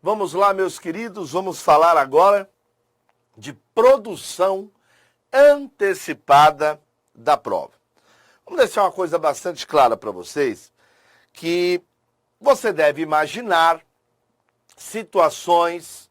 Vamos lá, meus queridos, vamos falar agora de produção antecipada da prova. Vamos deixar uma coisa bastante clara para vocês, que você deve imaginar situações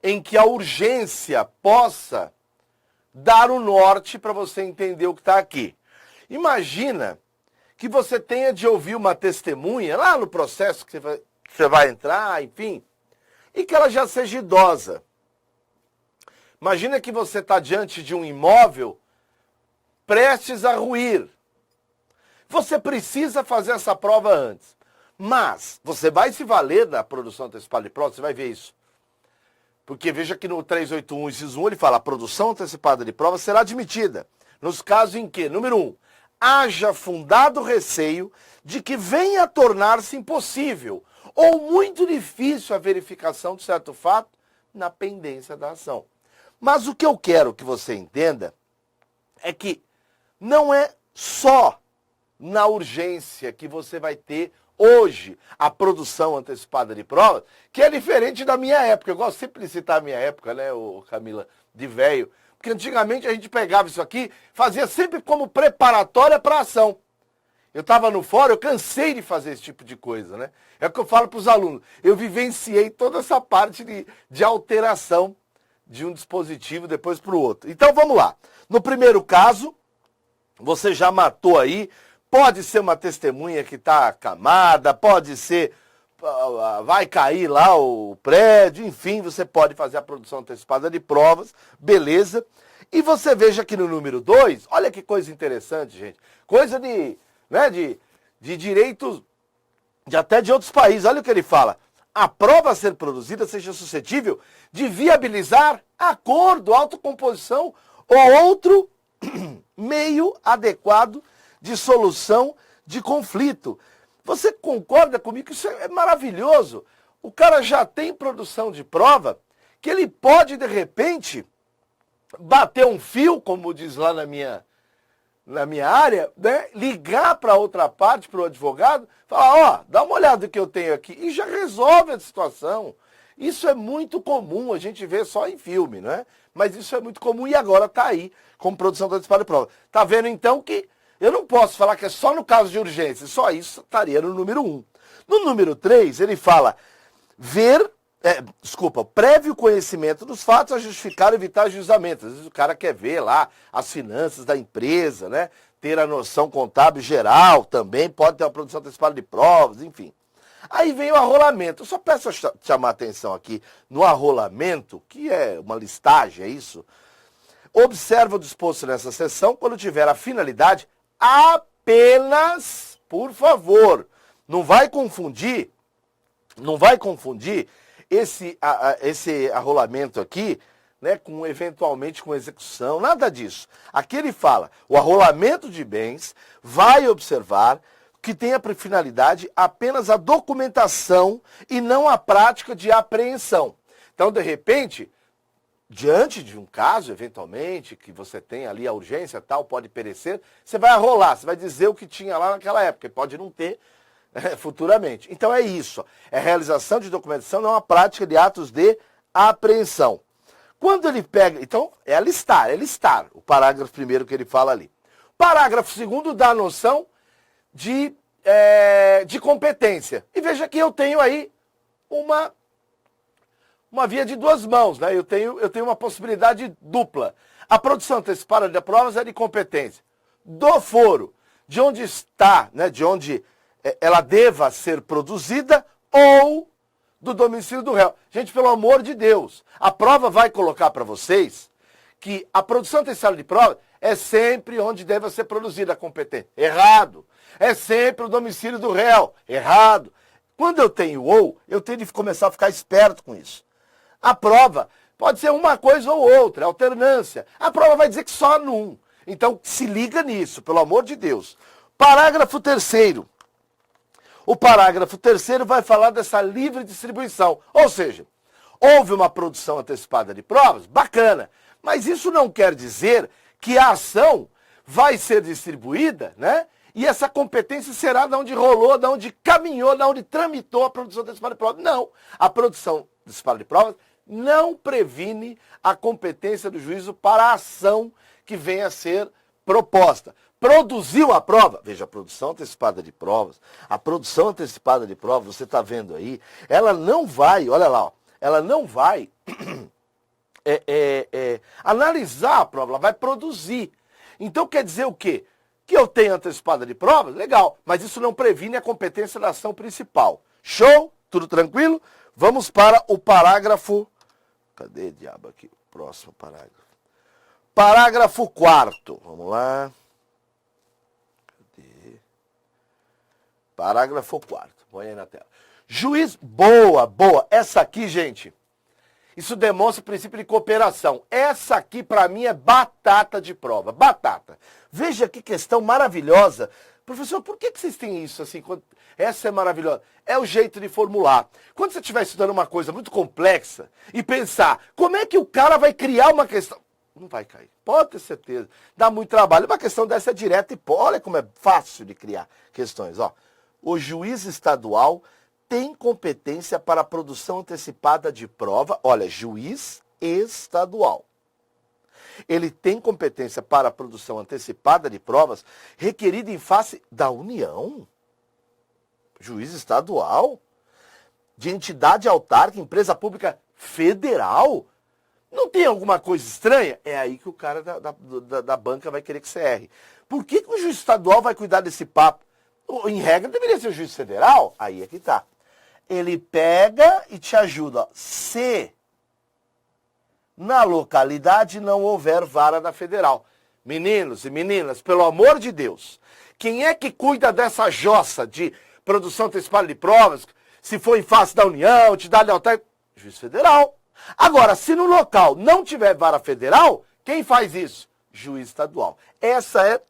em que a urgência possa dar o norte para você entender o que está aqui. Imagina que você tenha de ouvir uma testemunha lá no processo que você vai entrar, enfim, e que ela já seja idosa. Imagina que você está diante de um imóvel prestes a ruir. Você precisa fazer essa prova antes. Mas você vai se valer da produção antecipada de prova, você vai ver isso. Porque veja que no 381, inciso 1, ele fala: a produção antecipada de prova será admitida nos casos em que, número 1, haja fundado receio de que venha a tornar-se impossível ou muito difícil a verificação de certo fato na pendência da ação. Mas o que eu quero que você entenda é que não é só na urgência que você vai ter hoje a produção antecipada de provas, que é diferente da minha época. Eu gosto sempre de citar a minha época, né, Camila, de velho. Porque antigamente a gente pegava isso aqui, fazia sempre como preparatória para a ação. Eu estava no fórum, eu cansei de fazer esse tipo de coisa, né? É o que eu falo para os alunos. Eu vivenciei toda essa parte de alteração de um dispositivo depois para o outro. Então vamos lá. No primeiro caso, você já matou aí, pode ser uma testemunha que está acamada, pode ser, vai cair lá o prédio, enfim, você pode fazer a produção antecipada de provas, beleza. E você veja aqui no número 2, olha que coisa interessante, gente, coisa de direitos até de outros países. Olha o que ele fala: a prova a ser produzida seja suscetível de viabilizar acordo, autocomposição ou outro meio adequado de solução de conflito. Você concorda comigo que isso é maravilhoso? O cara já tem produção de prova que ele pode, de repente, bater um fio, como diz lá na minha área, né? Ligar para outra parte, para o advogado, falar: ó, dá uma olhada no que eu tenho aqui, e já resolve a situação. Isso é muito comum, a gente vê só em filme, não é? Mas isso é muito comum e agora está aí, como produção antecipada de prova. Está vendo então que eu não posso falar que é só no caso de urgência, só isso estaria no número 1. No número 3, ele fala: prévio conhecimento dos fatos a justificar e evitar ajustamento. Às vezes o cara quer ver lá as finanças da empresa, né? Ter a noção contábil geral também, pode ter uma produção antecipada de provas, enfim. Aí vem o arrolamento. Eu só peço chamar a atenção aqui no arrolamento, que é uma listagem, é isso? Observa o disposto nessa seção quando tiver a finalidade apenas, por favor, não vai confundir esse arrolamento aqui, né, eventualmente com execução, nada disso. Aqui ele fala: o arrolamento de bens vai observar que tenha por finalidade apenas a documentação e não a prática de apreensão. Então, de repente, diante de um caso, eventualmente, que você tem ali a urgência, tal, pode perecer, você vai arrolar, você vai dizer o que tinha lá naquela época, pode não ter futuramente. Então é isso, é realização de documentação, não a prática de atos de apreensão. Quando ele pega, então é listar, o parágrafo primeiro que ele fala ali. Parágrafo segundo dá a noção de competência. E veja que eu tenho aí uma via de duas mãos, né? Eu tenho uma possibilidade dupla. A produção antecipada de provas é de competência do foro, de onde está, né? De onde ela deva ser produzida, ou do domicílio do réu. Gente, pelo amor de Deus, a prova vai colocar para vocês que a produção antecipada de prova é sempre onde deve ser produzida a competência. Errado. É sempre o domicílio do réu. Errado. Quando eu tenho ou, eu tenho de começar a ficar esperto com isso. A prova pode ser uma coisa ou outra, alternância. A prova vai dizer que só num. Então, se liga nisso, pelo amor de Deus. Parágrafo 3º. O parágrafo 3º vai falar dessa livre distribuição. Ou seja, houve uma produção antecipada de provas, bacana. Mas isso não quer dizer que a ação vai ser distribuída, né? e essa competência será de onde rolou, de onde caminhou, de onde tramitou a produção antecipada de provas. Não, a produção antecipada de provas não previne a competência do juízo para a ação que venha a ser proposta. Produziu a prova, veja, a produção antecipada de provas, a produção antecipada de provas, você está vendo aí, ela não vai, olha lá, ó, ela não vai analisar a prova, ela vai produzir. Então quer dizer o quê? Que eu tenho antecipada de provas, legal, mas isso não previne a competência da ação principal. Show? Tudo tranquilo? Vamos para o parágrafo... Cadê, diabo, aqui? Próximo parágrafo. Parágrafo 4º. Vamos lá. Cadê? Parágrafo 4º. Põe aí na tela. Juiz... Boa. Essa aqui, gente, isso demonstra o princípio de cooperação. Essa aqui, para mim, é batata de prova. Batata. Veja que questão maravilhosa. Professor, por que vocês têm isso assim? Essa é maravilhosa. É o jeito de formular. Quando você estiver estudando uma coisa muito complexa e pensar, como é que o cara vai criar uma questão? Não vai cair. Pode ter certeza. Dá muito trabalho. Uma questão dessa é direta e olha como é fácil de criar questões. Ó, o juiz estadual tem competência para a produção antecipada de prova. Olha, juiz estadual. Ele tem competência para a produção antecipada de provas requerida em face da União. Juiz estadual. De entidade autárquica, empresa pública federal. Não tem alguma coisa estranha? É aí que o cara da banca vai querer que você erre. Por que o juiz estadual vai cuidar desse papo? Em regra, deveria ser o juiz federal. Aí é que tá. Ele pega e te ajuda. Se na localidade não houver vara da federal. Meninos e meninas, pelo amor de Deus, quem é que cuida dessa jossa de produção antecipada de provas, se for em face da União, entidade autárquica? Juiz federal. Agora, se no local não tiver vara federal, quem faz isso? Juiz estadual. Essa é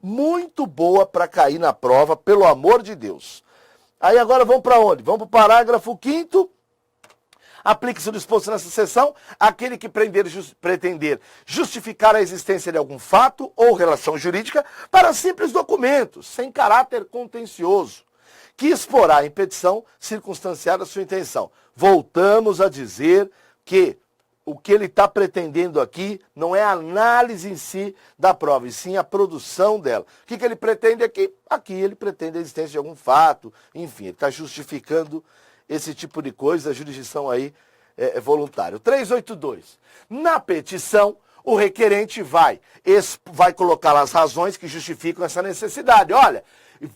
muito boa para cair na prova, pelo amor de Deus. Aí agora vamos para onde? Vamos para o parágrafo 5º. Aplique-se o disposto nessa seção aquele que pretender justificar a existência de algum fato ou relação jurídica para simples documentos, sem caráter contencioso, que exporá em petição circunstanciada sua intenção. Voltamos a dizer que o que ele está pretendendo aqui não é a análise em si da prova, e sim a produção dela. O que ele pretende aqui? Aqui ele pretende a existência de algum fato, enfim, ele está justificando esse tipo de coisa, a jurisdição aí é voluntária. 382. Na petição, o requerente vai colocar as razões que justificam essa necessidade. Olha,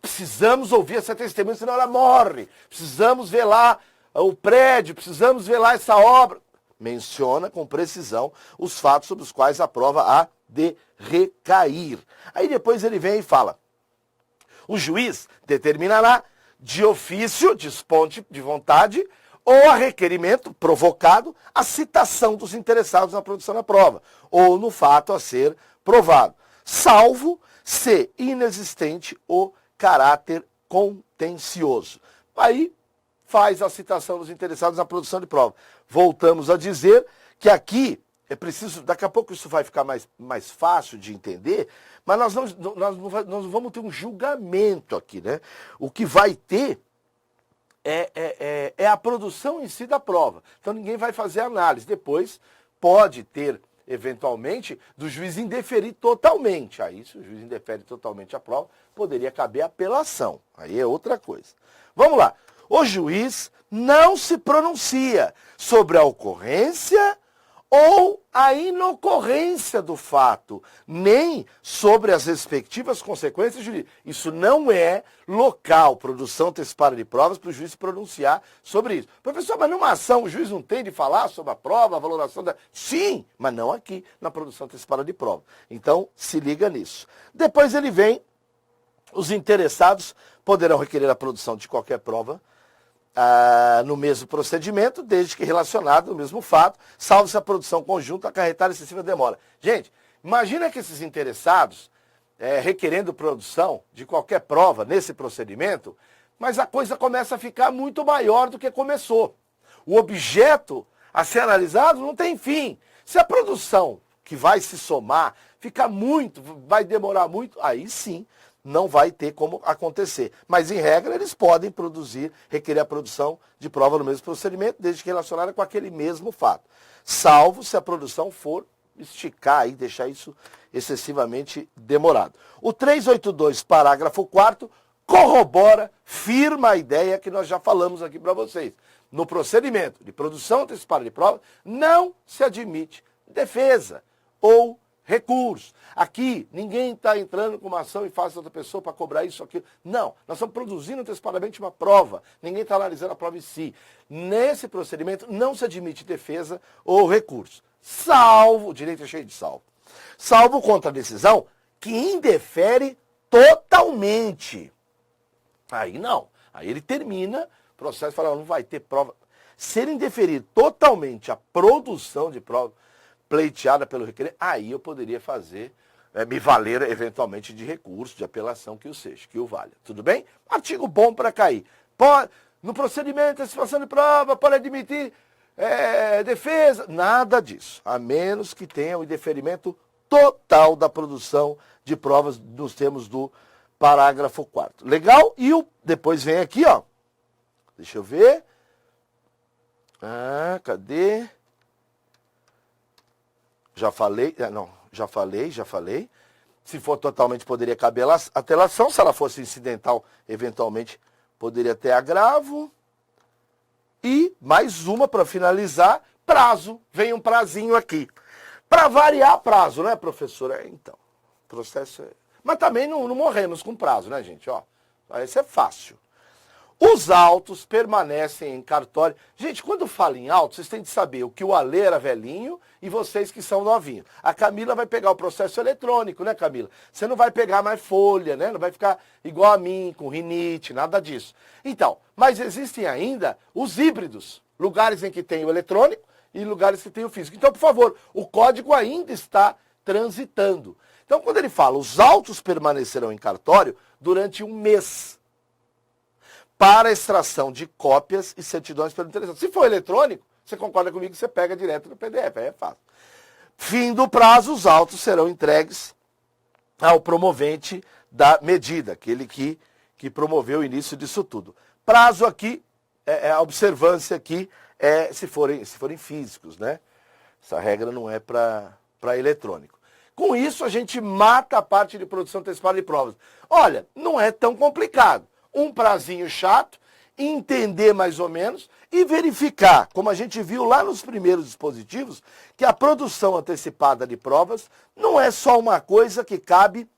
precisamos ouvir essa testemunha, senão ela morre. Precisamos ver lá o prédio, precisamos ver lá essa obra. Menciona com precisão os fatos sobre os quais a prova há de recair. Aí depois ele vem e fala, o juiz determinará de ofício, de esponte de vontade, ou a requerimento provocado, a citação dos interessados na produção da prova, ou no fato a ser provado, salvo se inexistente o caráter contencioso. Aí faz a citação dos interessados na produção de prova. Voltamos a dizer que aqui é preciso, daqui a pouco isso vai ficar mais fácil de entender, mas nós não vamos ter um julgamento aqui, né? O que vai ter é a produção em si da prova. Então ninguém vai fazer análise. Depois pode ter, eventualmente, do juiz indeferir totalmente. Aí, se o juiz indefere totalmente a prova, poderia caber apelação. Aí é outra coisa. Vamos lá. O juiz não se pronuncia sobre a ocorrência ou a inocorrência do fato, nem sobre as respectivas consequências jurídicas. Isso não é local, produção antecipada de provas, para o juiz se pronunciar sobre isso. Professor, mas numa ação o juiz não tem de falar sobre a prova, a valoração da... Sim, mas não aqui na produção antecipada de prova. Então, se liga nisso. Depois ele vem, os interessados poderão requerer a produção de qualquer prova, no mesmo procedimento, desde que relacionado ao mesmo fato, salvo se a produção conjunta acarretar excessiva demora. Gente, imagina que esses interessados, requerendo produção de qualquer prova nesse procedimento, mas a coisa começa a ficar muito maior do que começou. O objeto a ser analisado não tem fim. Se a produção que vai se somar ficar muito, vai demorar muito, aí sim, não vai ter como acontecer. Mas, em regra, eles podem requerer a produção de prova no mesmo procedimento, desde que relacionada com aquele mesmo fato. Salvo se a produção for esticar e deixar isso excessivamente demorado. O 382, parágrafo 4º, corrobora, firma a ideia que nós já falamos aqui para vocês. No procedimento de produção antecipada de prova, não se admite defesa ou recurso. Aqui, ninguém está entrando com uma ação e faz outra pessoa para cobrar isso ou aquilo. Não, nós estamos produzindo antecipadamente uma prova. Ninguém está analisando a prova em si. Nesse procedimento, não se admite defesa ou recurso. Salvo, o direito é cheio de salvo. Salvo contra a decisão que indefere totalmente. Aí não. Aí ele termina o processo e fala, não vai ter prova. Se ele indeferir totalmente a produção de prova pleiteada pelo requerente, aí eu poderia me valer eventualmente de recurso, de apelação que o seja, que o valha. Tudo bem? Artigo bom para cair. No procedimento de antecipação de prova, pode admitir defesa. Nada disso. A menos que tenha o indeferimento total da produção de provas nos termos do parágrafo 4º. Legal? E depois vem aqui, ó. Deixa eu ver. Cadê? Já falei. Não, já falei. Se for totalmente, poderia caber atelação. Se ela fosse incidental, eventualmente, poderia ter agravo. E mais uma para finalizar, prazo. Vem um prazinho aqui. Para variar prazo, né, professora? Então, processo é... Mas também não morremos com prazo, né, gente? Ó, isso é fácil. Os autos permanecem em cartório. Gente, quando fala em autos, vocês têm de saber o que o Alê era velhinho e vocês que são novinhos. A Camila vai pegar o processo eletrônico, né, Camila? Você não vai pegar mais folha, né? Não vai ficar igual a mim, com rinite, nada disso. Então, mas existem ainda os híbridos. Lugares em que tem o eletrônico e lugares que tem o físico. Então, por favor, o código ainda está transitando. Então, quando ele fala, os autos permanecerão em cartório durante um mês para extração de cópias e certidões pelo interessado. Se for eletrônico, você concorda comigo que você pega direto no PDF, aí é fácil. Fim do prazo, os autos serão entregues ao promovente da medida, aquele que promoveu o início disso tudo. Prazo aqui, a observância aqui, se forem físicos, né? Essa regra não é para eletrônico. Com isso, a gente mata a parte de produção antecipada de provas. Olha, não é tão complicado. Um prazinho chato, entender mais ou menos e verificar, como a gente viu lá nos primeiros dispositivos, que a produção antecipada de provas não é só uma coisa que cabe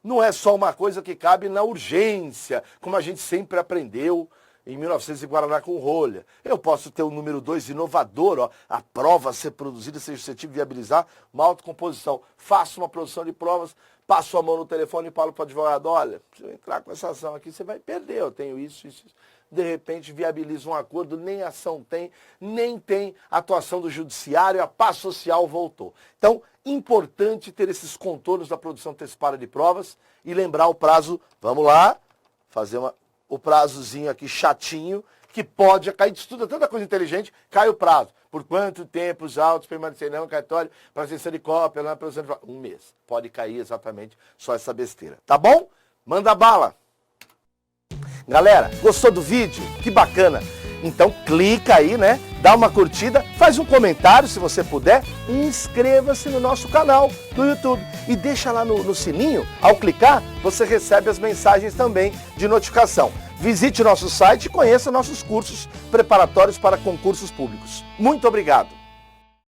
na urgência, como a gente sempre aprendeu em 1900 em Guaraná com rolha. Eu posso ter o número 2 inovador, ó, a prova a ser produzida, seja suscetível de viabilizar uma autocomposição. Faço uma produção de provas, passo a mão no telefone e falo para o advogado, olha, se eu entrar com essa ação aqui, você vai perder, eu tenho isso. De repente viabiliza um acordo, nem ação tem, nem tem atuação do judiciário, a paz social voltou. Então, importante ter esses contornos da produção antecipada de provas e lembrar o prazo, vamos lá, fazer o prazozinho aqui chatinho, que pode cair, estuda tanta coisa inteligente, cai o prazo. Por quanto tempo os autos permanecerão no cartório para a de cópia, lá para um mês. Pode cair exatamente só essa besteira. Tá bom? Manda bala! Galera, gostou do vídeo? Que bacana! Então clica aí, né? Dá uma curtida, faz um comentário se você puder e inscreva-se no nosso canal do YouTube. E deixa lá no sininho, ao clicar, você recebe as mensagens também de notificação. Visite nosso site e conheça nossos cursos preparatórios para concursos públicos. Muito obrigado!